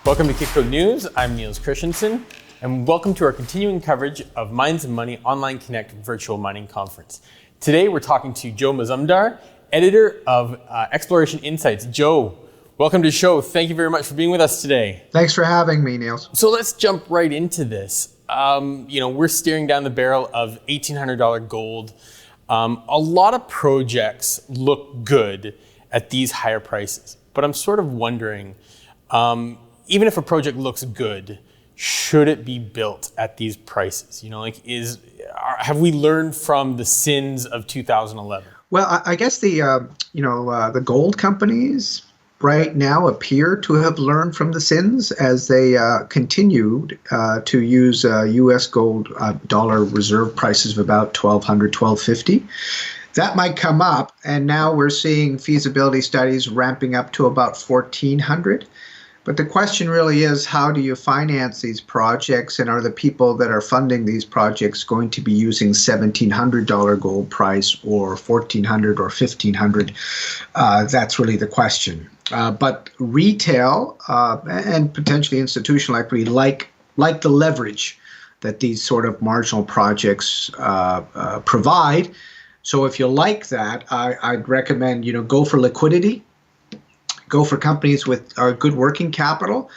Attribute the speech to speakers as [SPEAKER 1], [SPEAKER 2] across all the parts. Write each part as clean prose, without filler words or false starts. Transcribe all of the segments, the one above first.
[SPEAKER 1] Welcome to Kitco News. I'm Niels Christensen, and welcome to our continuing coverage of Mines and Money Online Connect Virtual Mining Conference. Today, we're talking to Joe Mazumdar, editor of Exploration Insights. Joe, welcome to the show. Thank you very much for being with us today.
[SPEAKER 2] Thanks for having me, Niels.
[SPEAKER 1] So let's jump right into this. We're staring down the barrel of $1,800 gold. A lot of projects look good at these higher prices, but I'm sort of wondering, even if a project looks good, should it be built at these prices? Have we learned from the sins of 2011?
[SPEAKER 2] Well, I guess the gold companies right now appear to have learned from the sins as they continued to use U.S. gold dollar reserve prices of about $1,200, $1,250. That might come up, and now we're seeing feasibility studies ramping up to about $1,400. But the question really is, how do you finance these projects, and are the people that are funding these projects going to be using $1,700 gold price or $1,400 or $1,500? That's really the question. But retail and potentially institutional equity like the leverage that these sort of marginal projects provide. So if you like that, I'd recommend go for liquidity. Go for companies with good working capital,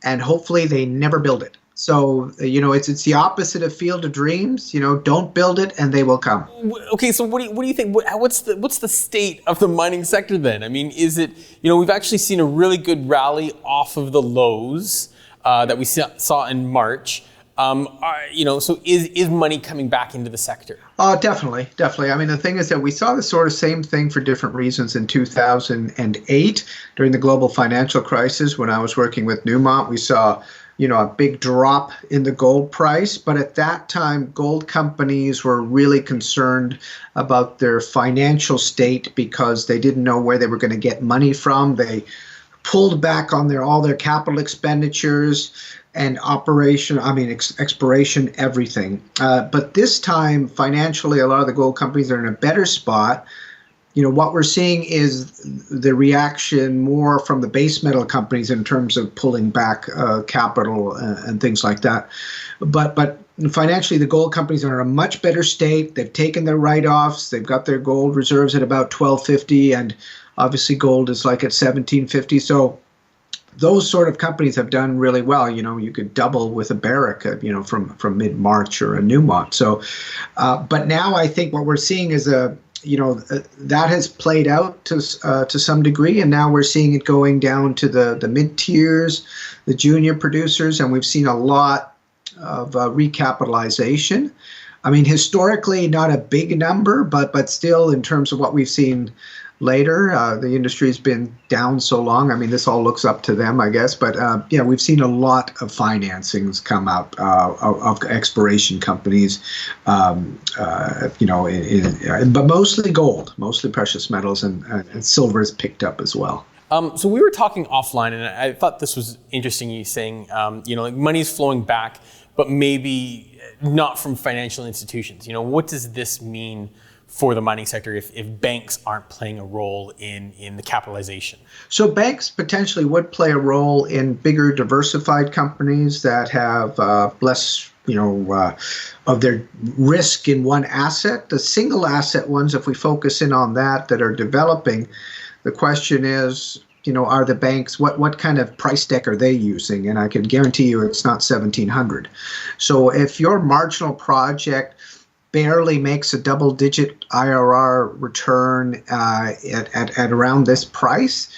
[SPEAKER 2] and hopefully they never build it. So, it's the opposite of Field of Dreams. Don't build it and they will come.
[SPEAKER 1] Okay, so what do you think? What's the state of the mining sector then? I mean, is it, we've actually seen a really good rally off of the lows that we saw in March. So is money coming back into the sector?
[SPEAKER 2] Definitely. I mean, the thing is that we saw the sort of same thing for different reasons in 2008 during the global financial crisis. When I was working with Newmont, we saw, a big drop in the gold price. But at that time, gold companies were really concerned about their financial state because they didn't know where they were going to get money from. They pulled back on all their capital expenditures and exploration, everything. But this time, financially, a lot of the gold companies are in a better spot. What we're seeing is the reaction more from the base metal companies in terms of pulling back capital and things like that. But financially, the gold companies are in a much better state. They've taken their write-offs. They've got their gold reserves at about $1,250, and obviously gold is like at $1,750. So those sort of companies have done really well. You could double with a Barrick, from mid-March, or a Newmont. So, but now I think what we're seeing is that has played out to some degree, and now we're seeing it going down to the mid-tiers, the junior producers, and we've seen a lot of recapitalization. I mean, historically, not a big number, but still, in terms of what we've seen later, the industry's been down so long. I mean, this all looks up to them, I guess. But we've seen a lot of financings come up of exploration companies, but mostly gold, mostly precious metals, and silver is picked up as well.
[SPEAKER 1] So we were talking offline, and I thought this was interesting. You saying, money's flowing back, but maybe not from financial institutions. What does this mean for the mining sector if banks aren't playing a role in the capitalization?
[SPEAKER 2] So banks potentially would play a role in bigger diversified companies that have less of their risk in one asset. The single asset ones, if we focus in on that are developing, the question is, are the banks, what kind of price deck are they using? And I can guarantee you it's not 1,700. So if your marginal project barely makes a double-digit IRR return at around this price,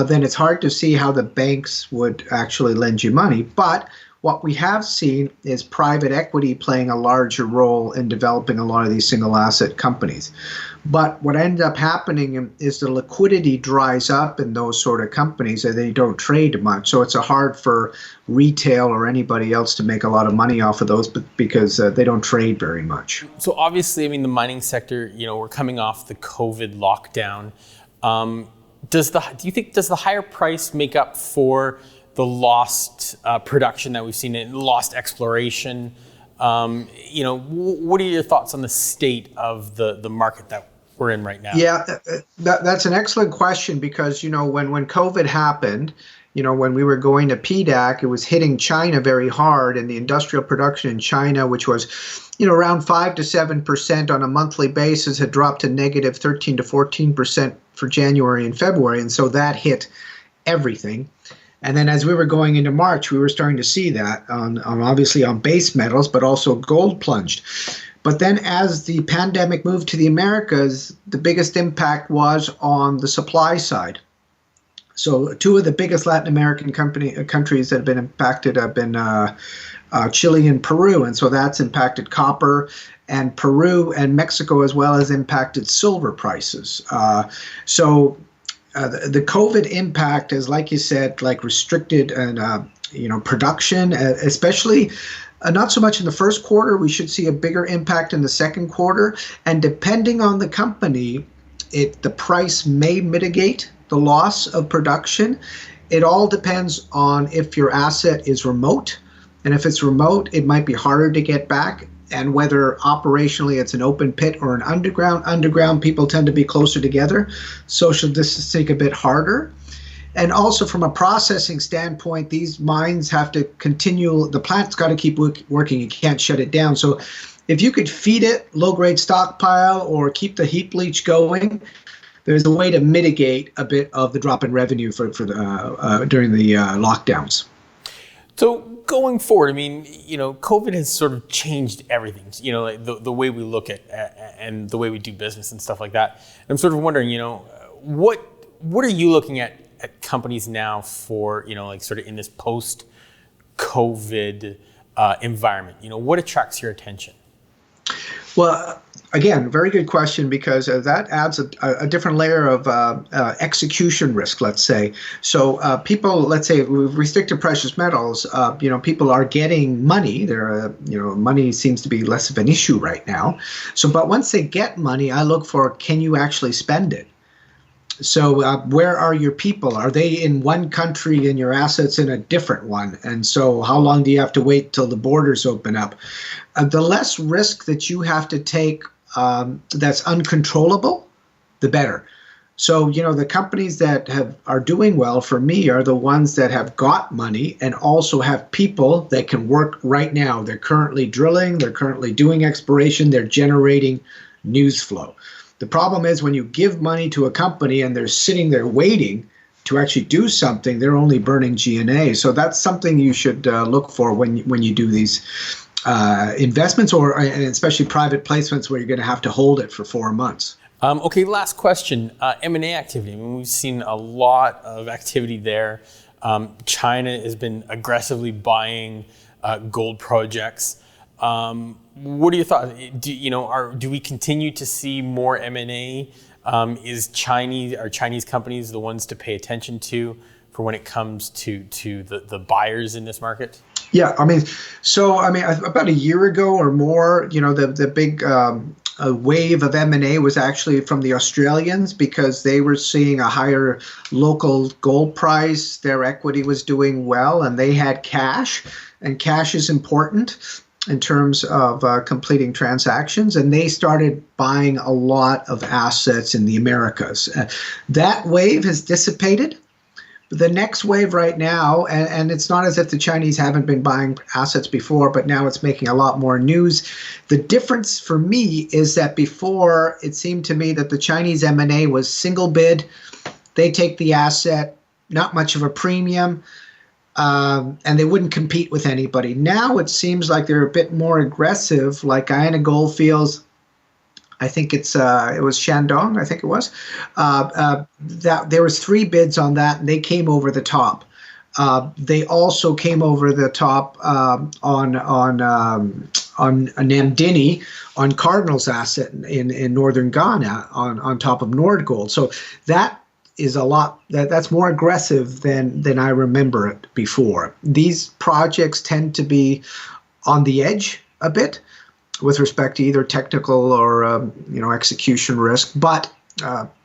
[SPEAKER 2] then it's hard to see how the banks would actually lend you money. But what we have seen is private equity playing a larger role in developing a lot of these single asset companies. But what ends up happening is the liquidity dries up in those sort of companies and they don't trade much. So it's hard for retail or anybody else to make a lot of money off of those because they don't trade very much.
[SPEAKER 1] So obviously, the mining sector, we're coming off the COVID lockdown. Do you think does the higher price make up for the lost production that we've seen and lost exploration? What are your thoughts on the state of the market that we're in right now?
[SPEAKER 2] Yeah, that's an excellent question because, when COVID happened, when we were going to PDAC, it was hitting China very hard, and the industrial production in China, which was, around 5 to 7% on a monthly basis, had dropped to negative 13 to 14% for January and February. And so that hit everything. And then as we were going into March, we were starting to see that obviously on base metals, but also gold plunged. But then as the pandemic moved to the Americas, the biggest impact was on the supply side. So two of the biggest Latin American countries that have been impacted have been Chile and Peru. And so that's impacted copper, and Peru and Mexico as well as impacted silver prices. The COVID impact is, like you said, like restricted and production, especially not so much in the first quarter. We should see a bigger impact in the second quarter, and depending on the company, the price may mitigate the loss of production. It all depends on if your asset is remote, and if it's remote, it might be harder to get back. And whether operationally it's an open pit or an underground, people tend to be closer together. Social distancing a bit harder. And also from a processing standpoint, these mines have to continue, the plant's got to keep working. You can't shut it down. So if you could feed it low-grade stockpile or keep the heap leach going, there's a way to mitigate a bit of the drop in revenue during the lockdowns.
[SPEAKER 1] So going forward, I mean, COVID has sort of changed everything, like the way we look at and the way we do business and stuff like that. And I'm sort of wondering, what are you looking at companies now for, like sort of in this post-COVID environment? What attracts your attention?
[SPEAKER 2] Well, again, very good question, because that adds a different layer of execution risk, let's say. So people, let's say, we've restricted precious metals. People are getting money. Money seems to be less of an issue right now. So, but once they get money, I look for, can you actually spend it? So where are your people? Are they in one country and your assets in a different one? And so how long do you have to wait till the borders open up? The less risk that you have to take that's uncontrollable, the better. So, the companies that are doing well for me are the ones that have got money and also have people that can work right now. They're currently drilling, they're currently doing exploration, they're generating news flow. The problem is when you give money to a company and they're sitting there waiting to actually do something, they're only burning G&A. So that's something you should look for when you do these investments, and especially private placements where you're going to have to hold it for 4 months.
[SPEAKER 1] Okay, last question. M&A activity. I mean, we've seen a lot of activity there. China has been aggressively buying gold projects. What are your thoughts? Do we continue to see more M&A? Are Chinese companies the ones to pay attention to for when it comes to the buyers in this market?
[SPEAKER 2] Yeah, about a year ago or more, the big wave of M&A was actually from the Australians, because they were seeing a higher local gold price. Their equity was doing well, and they had cash, and cash is important in terms of completing transactions, and they started buying a lot of assets in the Americas. That wave has dissipated. The next wave right now, and it's not as if the Chinese haven't been buying assets before, but now it's making a lot more news. The difference for me is that before, it seemed to me that the Chinese M&A was single bid. They take the asset, not much of a premium, and they wouldn't compete with anybody. Now it seems like they're a bit more aggressive, like Guyana Goldfields. I think it was Shandong, I think it was. That there was 3 bids on that, and they came over the top. They also came over the top on Namdini, on Cardinal's asset in northern Ghana, on top of Nordgold. So that is a lot. That's more aggressive than I remember it before. These projects tend to be on the edge a bit with respect to either technical or execution risk, but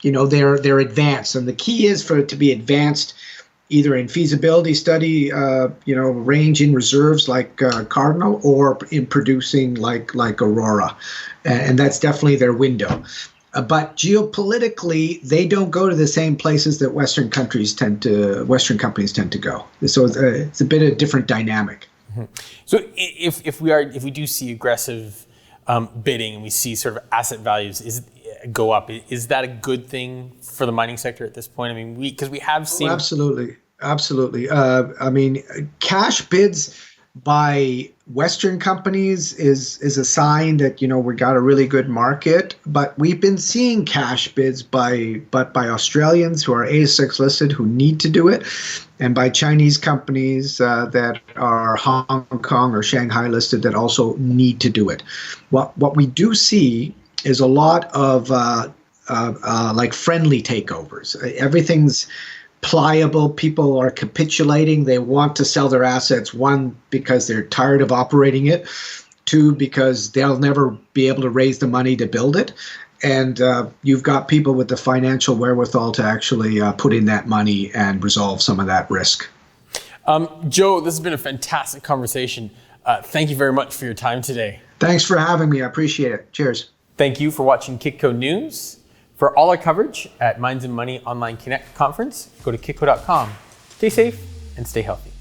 [SPEAKER 2] they're advanced, and the key is for it to be advanced either in feasibility study, range in reserves like Cardinal, or in producing like Aurora, and that's definitely their window. But geopolitically, they don't go to the same places that Western companies tend to go. So it's a bit of a different dynamic.
[SPEAKER 1] So if we do see aggressive bidding and we see sort of asset values go up, is that a good thing for the mining sector at this point? I mean, because we have seen
[SPEAKER 2] absolutely. I mean, cash bids by Western companies is a sign that we got a really good market. But we've been seeing cash bids by Australians who are ASX listed who need to do it, and by Chinese companies that are Hong Kong or Shanghai listed that also need to do it. What we do see is a lot of like friendly takeovers. Everything's pliable. People are capitulating. They want to sell their assets, one, because they're tired of operating it, two, because they'll never be able to raise the money to build it. And you've got people with the financial wherewithal to actually put in that money and resolve some of that risk.
[SPEAKER 1] Joe, this has been a fantastic conversation. Thank you very much for your time today.
[SPEAKER 2] Thanks for having me. I appreciate it. Cheers.
[SPEAKER 1] Thank you for watching Kitco News. For all our coverage at Minds and Money Online Connect Conference, go to kitco.com. Stay safe and stay healthy.